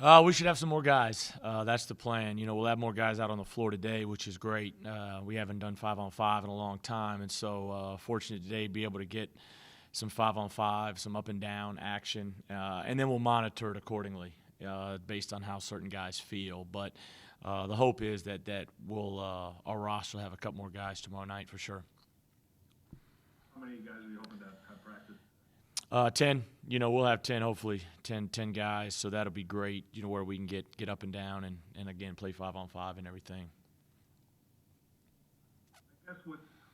We should have some more guys. That's the plan. We'll have more guys out on the floor today, which is great. We haven't done 5-on-5 in a long time, and so fortunate today to be able to get some 5-on-5, some up and down action, and then we'll monitor it accordingly based on how certain guys feel. But the hope is that we'll our roster will have a couple more guys tomorrow night for sure. How many guys are you hoping to have practice? 10. We'll have 10, hopefully 10 guys, so that'll be great, where we can get up and down and again, play 5-on-5 and everything. I guess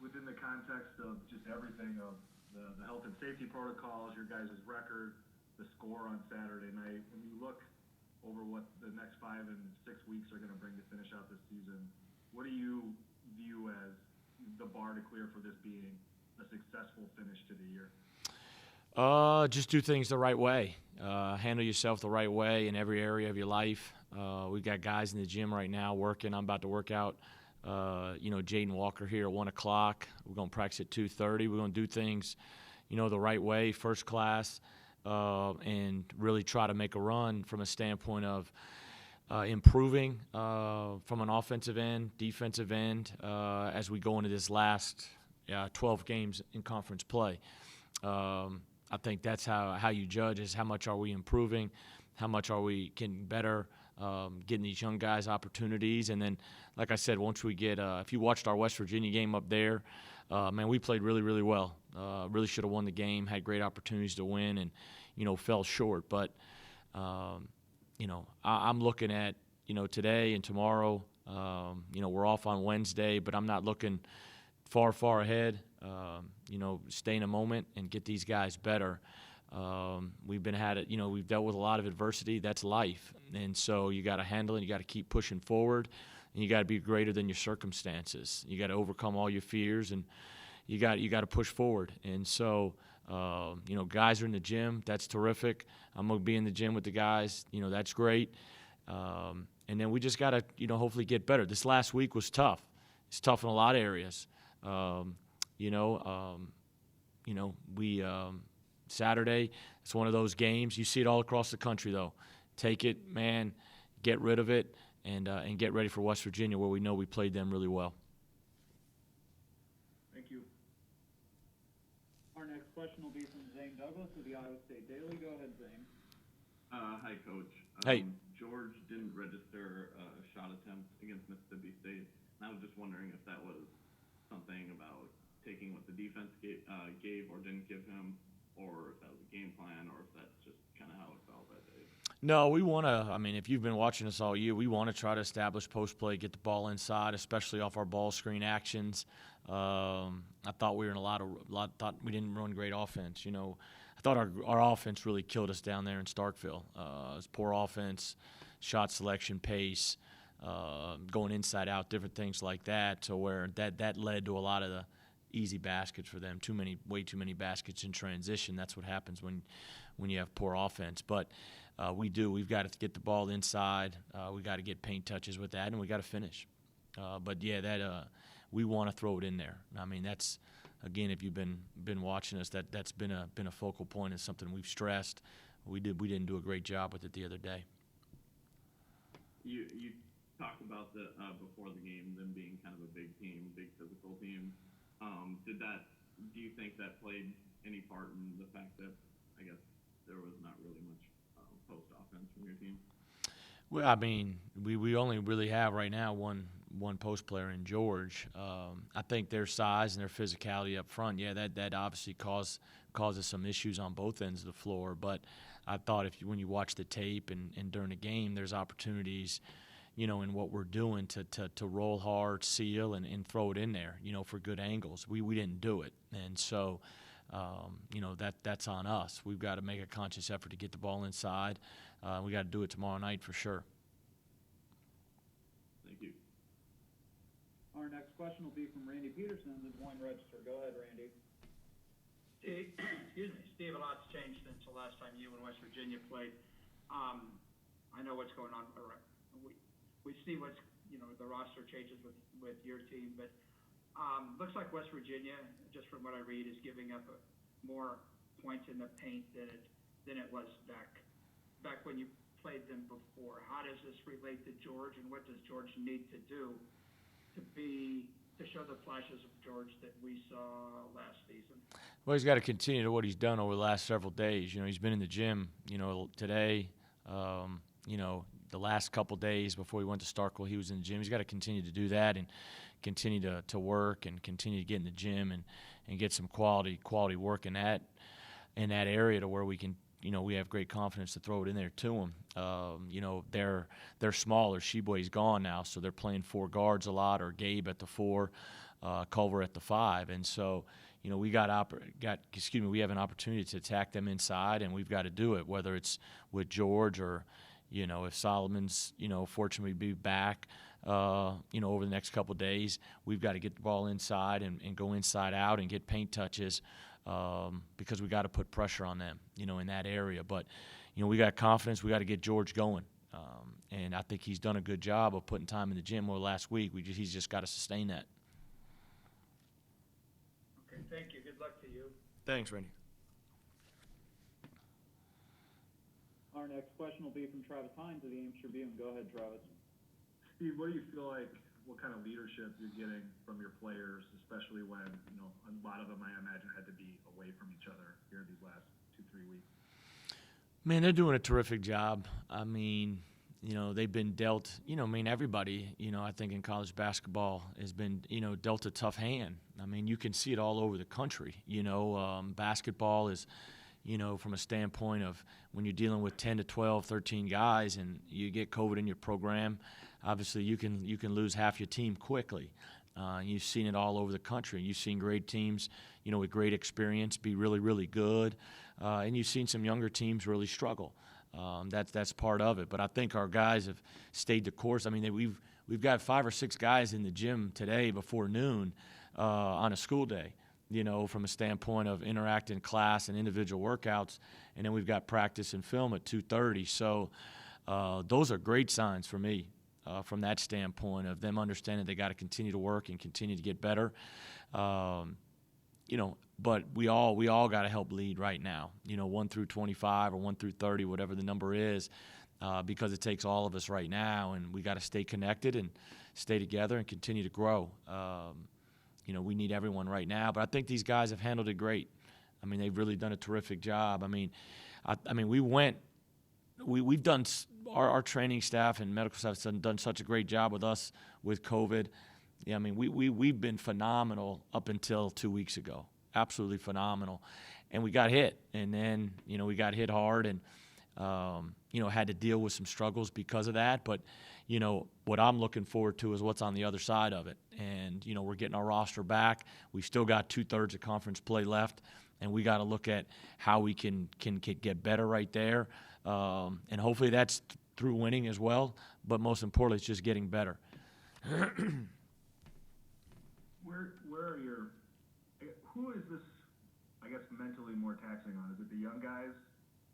within the context of just everything of the health and safety protocols, your guys' record, the score on Saturday night, when you look over what the next 5 and 6 weeks are going to bring to finish out this season, what do you view as the bar to clear for this being a successful finish to the year? Just do things the right way. Handle yourself the right way in every area of your life. We've got guys in the gym right now working. I'm about to work out. Jaden Walker here at 1 o'clock. We're going to practice at 2:30. We're going to do things, the right way, first class, and really try to make a run from a standpoint of improving from an offensive end, defensive end, as we go into this last 12 games in conference play. I think that's how you judge is how much are we improving, how much are we getting better, getting these young guys opportunities. And then, like I said, once we get if you watched our West Virginia game up there, man, we played really, really well. Really should have won the game, had great opportunities to win and, fell short. But, I'm looking at, today and tomorrow. We're off on Wednesday, but I'm not looking far ahead. Stay in a moment and get these guys better. We've dealt with a lot of adversity. That's life. And so you got to handle it. You got to keep pushing forward, and you got to be greater than your circumstances. You got to overcome all your fears, and you got to push forward. And so, guys are in the gym. That's terrific. I'm going to be in the gym with the guys. That's great. And then we just got to, hopefully get better. This last week was tough. It's tough in a lot of areas. Saturday, it's one of those games. You see it all across the country, though. Take it, man, get rid of it, and get ready for West Virginia, where we know we played them really well. Thank you. Our next question will be from Zane Douglas with the Iowa State Daily. Go ahead, Zane. Hi, Coach. Hey. George didn't register a shot attempt against Mississippi State, and I was just wondering if that was something about taking what the defense gave or didn't give him, or if that was a game plan, or if that's just kind of how it felt that day. No, we want to, if you've been watching us all year, we want to try to establish post play, get the ball inside, especially off our ball screen actions. I thought we were in thought we didn't run great offense. I thought our offense really killed us down there in Starkville. It was poor offense, shot selection, pace, going inside out, different things like that, to where that led to a lot of the easy baskets for them. Way too many baskets in transition. That's what happens when you have poor offense. But we've got to get the ball inside. We got to get paint touches with that, and we got to finish. But yeah, we want to throw it in there. That's, again, if you've been watching us, that's been a focal point and something we've stressed. We didn't do a great job with it the other day. You talked about before the game, them being kind of a big team, big physical team. Do you think that played any part in the fact that, I guess, there was not really much post offense from your team? Well, we only really have right now one post player in George. I think their size and their physicality up front, that obviously causes some issues on both ends of the floor. But I thought when you watch the tape and during the game, there's opportunities, in what we're doing to roll hard, seal, and throw it in there, for good angles. We didn't do it. And so, that's on us. We've got to make a conscious effort to get the ball inside. We got to do it tomorrow night for sure. Thank you. Our next question will be from Randy Peterson, the Des Moines Register. Go ahead, Randy. Steve, a lot's changed since the last time you and West Virginia played. I know what's going on. We see what's, the roster changes with your team, but looks like West Virginia, just from what I read, is giving up more points in the paint than it was back when you played them before. How does this relate to George, and what does George need to do to show the flashes of George that we saw last season? Well, he's got to continue to what he's done over the last several days. He's been in the gym, today, the last couple days before he went to Starkville, he was in the gym. He's got to continue to do that and continue to work and continue to get in the gym and get some quality work in that area to where we can, we have great confidence to throw it in there to him. They're smaller. Sheboy's gone now, so they're playing 4 guards a lot, or Gabe at the 4, Culver at the 5, and so we have an opportunity to attack them inside, and we've got to do it, whether it's with George or if Solomon's fortunately be back over the next couple of days. We've got to get the ball inside and go inside out and get paint touches. Because we got to put pressure on them, in that area. But, we got confidence. We got to get George going. And I think he's done a good job of putting time in the gym over last week. He's just got to sustain that. Okay, thank you. Good luck to you. Thanks, Randy. Our next question will be from Travis Hines of the Ames Tribune. Go ahead, Travis. Steve, what do you feel like, what kind of leadership you're getting from your players, especially when, a lot of them, I imagine, had to be away from each other here these last 2-3 weeks? Man, they're doing a terrific job. I mean, they've been dealt, everybody, I think in college basketball has been, dealt a tough hand. I mean, you can see it all over the country. Basketball is, from a standpoint of when you're dealing with 10 to 12, 13 guys and you get COVID in your program, obviously you can lose half your team quickly. You've seen it all over the country. You've seen great teams, with great experience be really, really good. And you've seen some younger teams really struggle. That's part of it. But I think our guys have stayed the course. I mean, we've got 5 or 6 guys in the gym today before noon on a school day, from a standpoint of interacting class and individual workouts. And then we've got practice and film at 2:30. So those are great signs for me. From that standpoint of them understanding they got to continue to work and continue to get better, but we all got to help lead right now. 1 through 25 or 1 through 30, whatever the number is, because it takes all of us right now, and we got to stay connected and stay together and continue to grow. We need everyone right now, but I think these guys have handled it great. I mean, they've really done a terrific job. I mean, we've done. Our training staff and medical staff has done such a great job with us with COVID. Yeah, I mean, we've been phenomenal up until 2 weeks ago, absolutely phenomenal. And we got hit, and then, we got hit hard and, had to deal with some struggles because of that. But, what I'm looking forward to is what's on the other side of it. And, we're getting our roster back. We've still got 2/3 of conference play left, and we got to look at how we can get better right there. And hopefully that's through winning as well, but most importantly, it's just getting better. Who is this, I guess, mentally more taxing on? Is it the young guys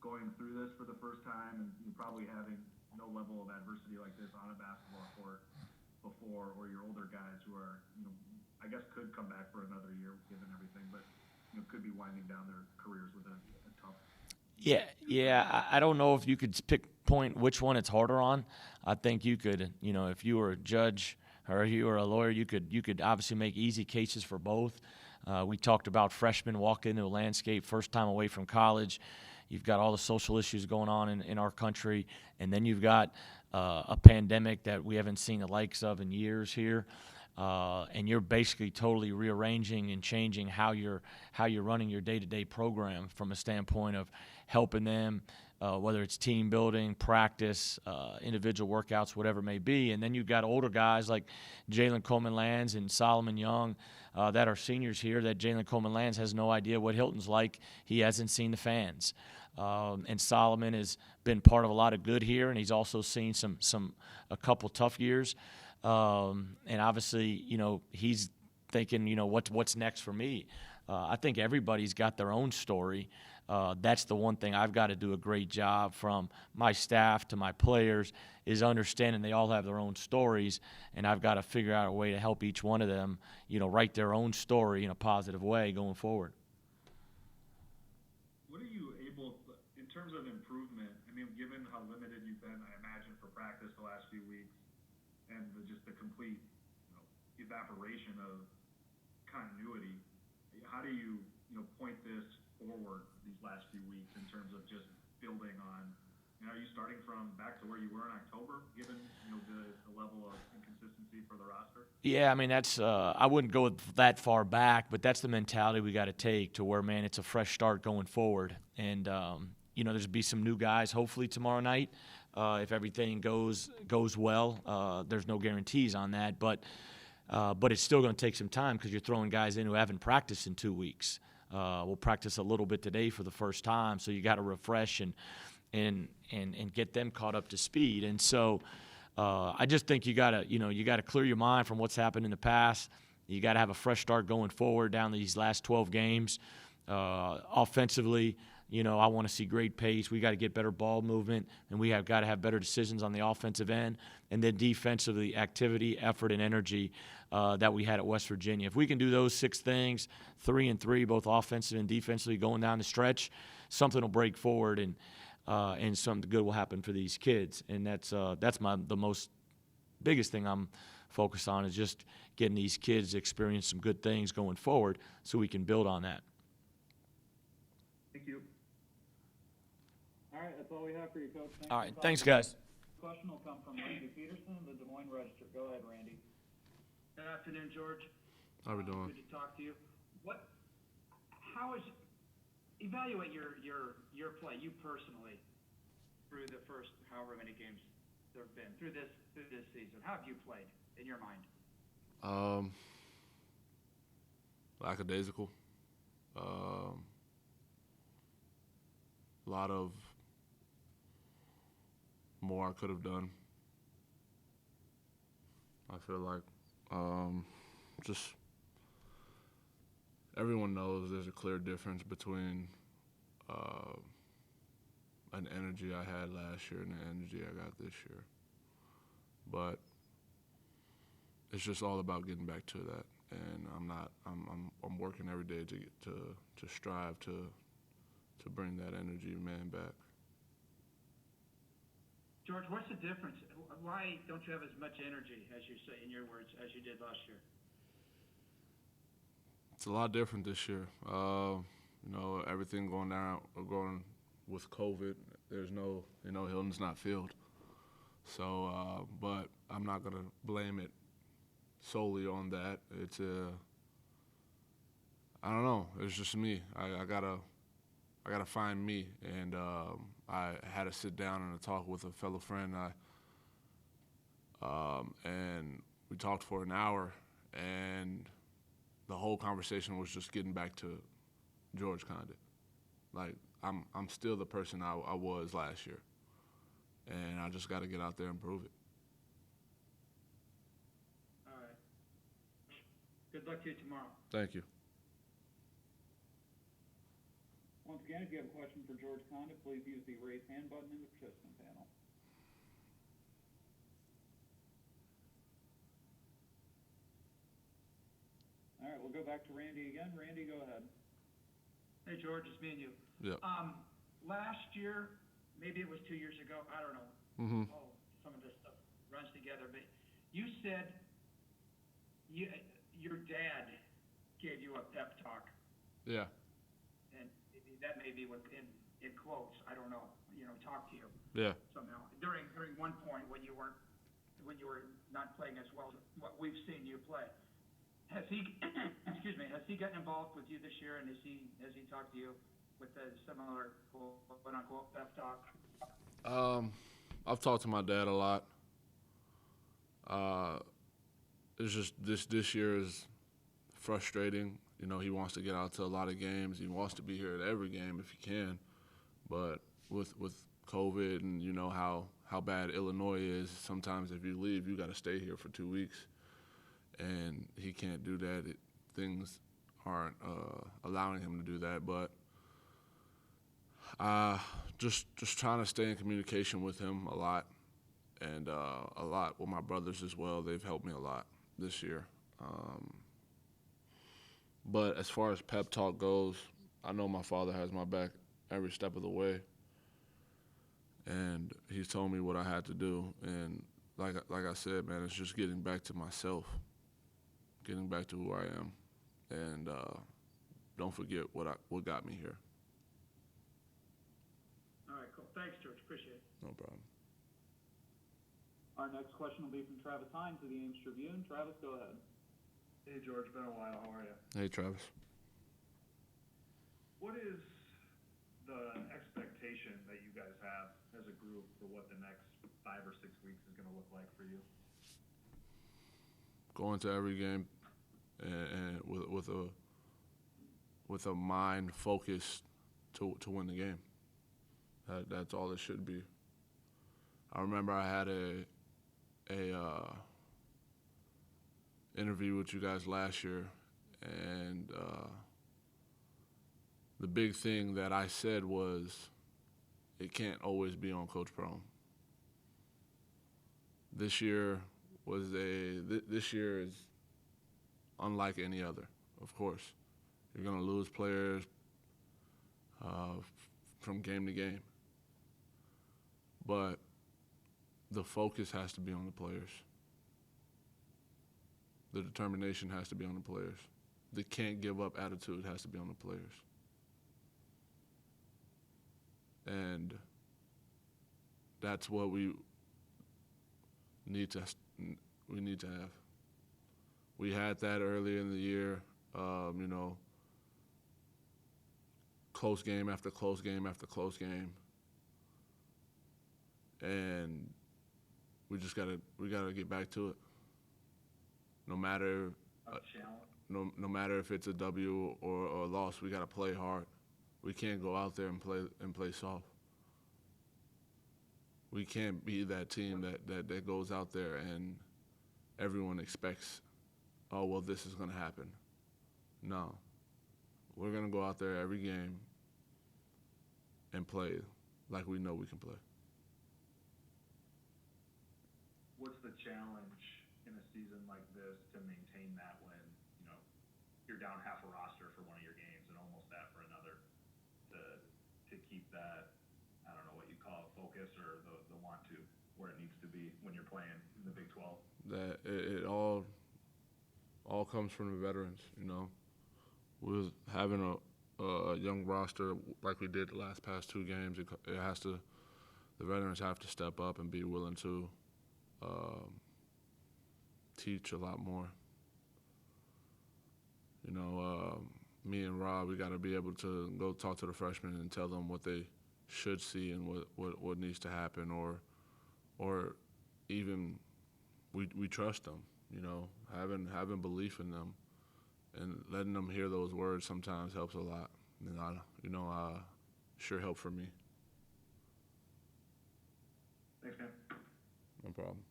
going through this for the first time and probably having no level of adversity like this on a basketball court before, or your older guys who are, I guess could come back for another year given everything, but could be winding down their careers with a tough. Yeah. I don't know if you could point which one it's harder on. I think you could, if you were a judge or you were a lawyer, you could obviously make easy cases for both. We talked about freshmen walking into a landscape, first time away from college. You've got all the social issues going on in our country, and then you've got a pandemic that we haven't seen the likes of in years here. And you're basically totally rearranging and changing how you're running your day-to-day program from a standpoint of helping them, whether it's team building, practice, individual workouts, whatever it may be. And then you've got older guys like Jalen Coleman-Lands and Solomon Young that are seniors here, that Jalen Coleman-Lands has no idea what Hilton's like. He hasn't seen the fans. And Solomon has been part of a lot of good here, and he's also seen a couple tough years. And obviously, he's thinking, what's next for me? I think everybody's got their own story. That's the one thing I've got to do a great job from my staff to my players is understanding they all have their own stories, and I've got to figure out a way to help each one of them, write their own story in a positive way going forward. What are you able, in terms of improvement, I mean, given how limited you've for practice the last few weeks, and just the complete, evaporation of continuity. How do you, point this forward these last few weeks in terms of just building on? Are you starting from back to where you were in October, given the level of inconsistency for the roster? Yeah, I mean that's I wouldn't go that far back, but that's the mentality we got to take to where, man, it's a fresh start going forward, and there's be some new guys hopefully tomorrow night if everything goes well. There's no guarantees on that, but it's still going to take some time because you're throwing guys in who haven't practiced in 2 weeks. We'll practice a little bit today for the first time, so you got to refresh and get them caught up to speed. And so I just think you got to clear your mind from what's happened in the past. You got to have a fresh start going forward down these last 12 games. Offensively, I want to see great pace. We got to get better ball movement, and we have got to have better decisions on the offensive end. And then defensively, activity, effort, and energy that we had at West Virginia. If we can do those 6 things, 3 and 3, both offensive and defensively, going down the stretch, something will break forward, and something good will happen for these kids. And that's the most biggest thing I'm focused on, is just getting these kids to experience some good things going forward so we can build on that. Thank you. All right, that's all we have for you, Coach. All right, thanks, guys. Question will come from Randy Peterson, the Des Moines Register. Go ahead, Randy. Good afternoon, George. How we doing? Good to talk to you. Evaluate your play, you personally, through the first however many games there have been through this season. How have you played in your mind? Lackadaisical. A lot of more I could have done. I feel like just everyone knows there's a clear difference between an energy I had last year and the energy I got this year. But it's just all about getting back to that, and I'm working every day to strive to bring that energy, man, back. George, what's the difference? Why don't you have as much energy, as you say in your words, as you did last year? It's a lot different this year. Everything going with COVID. There's no, Hilton's not filled. So, but I'm not gonna blame it solely on that. It's I don't know. It's just me. I gotta find me, and I had to sit down and talk with a fellow friend. And we talked for an hour, and the whole conversation was just getting back to George Condit. Like, I'm still the person I was last year, and I just got to get out there and prove it. All right. Good luck to you tomorrow. Thank you. Once again, if you have a question for George Condit, please use the raise hand button in the participant panel. All right, we'll go back to Randy again. Randy, go ahead. Hey, George, it's me and you. Yeah. Last year, maybe it was 2 years ago, I don't know. Mm-hmm. Oh, some of this stuff runs together. But you said your dad gave you a pep talk. Yeah. And that may be in quotes. I don't know. Talk to you. Yeah. Somehow during one point when you were not playing as well as what we've seen you play. Has he has he gotten involved with you this year, and has he talked to you with a similar quote unquote pep talk? I've talked to my dad a lot. It's just this year is frustrating. He wants to get out to a lot of games. He wants to be here at every game if he can. But with COVID and how bad Illinois is, sometimes if you leave, you got to stay here for 2 weeks. And he can't do that. Things aren't allowing him to do that. But just trying to stay in communication with him a lot, and a lot with my brothers as well. They've helped me a lot this year. But as far as pep talk goes, I know my father has my back every step of the way. and he's told me what I had to do. And like I said, man, it's just getting back to myself, getting back to who I am, and don't forget what got me here. All right, cool. Thanks, George. Appreciate it. No problem. Our next question will be from Travis Hines of the Ames Tribune. Travis, go ahead. Hey, George, been a while. How are you? Hey, Travis. What is the expectation that you guys have as a group for what the next 5 or 6 weeks is going to look like for you? Go into every game and with a mind focused to win the game. That's all it should be. I remember I had a interview with you guys last year, and the big thing that I said was it can't always be on Coach Prohm. This year is unlike any other. Of course, you're going to lose players from game to game, but the focus has to be on the players. The determination has to be on the players. The can't give up attitude has to be on the players. And that's what we need to have. We had that earlier in the year, close game after close game after close game. And we gotta get back to it. No matter no matter if it's a W or a loss, we gotta play hard. We can't go out there and play soft. We can't be that team that goes out there and everyone expects, oh well, this is gonna happen. No, we're gonna go out there every game and play like we know we can play. What's the challenge in a season like this to maintain that when, you're down half a roster for one of your games and almost that for another, to keep that, I don't know what you call it, focus or the want to where it needs to be when you're playing in the Big 12? That it all comes from the veterans, With having a young roster like we did the past 2 games, the veterans have to step up and be willing to teach a lot more. Me and Rob, we got to be able to go talk to the freshmen and tell them what they should see and what needs to happen, or even we trust them. Having belief in them and letting them hear those words sometimes helps a lot. Sure helped for me. Thanks, man. No problem.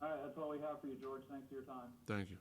All right, that's all we have for you, George. Thanks for your time. Thank you.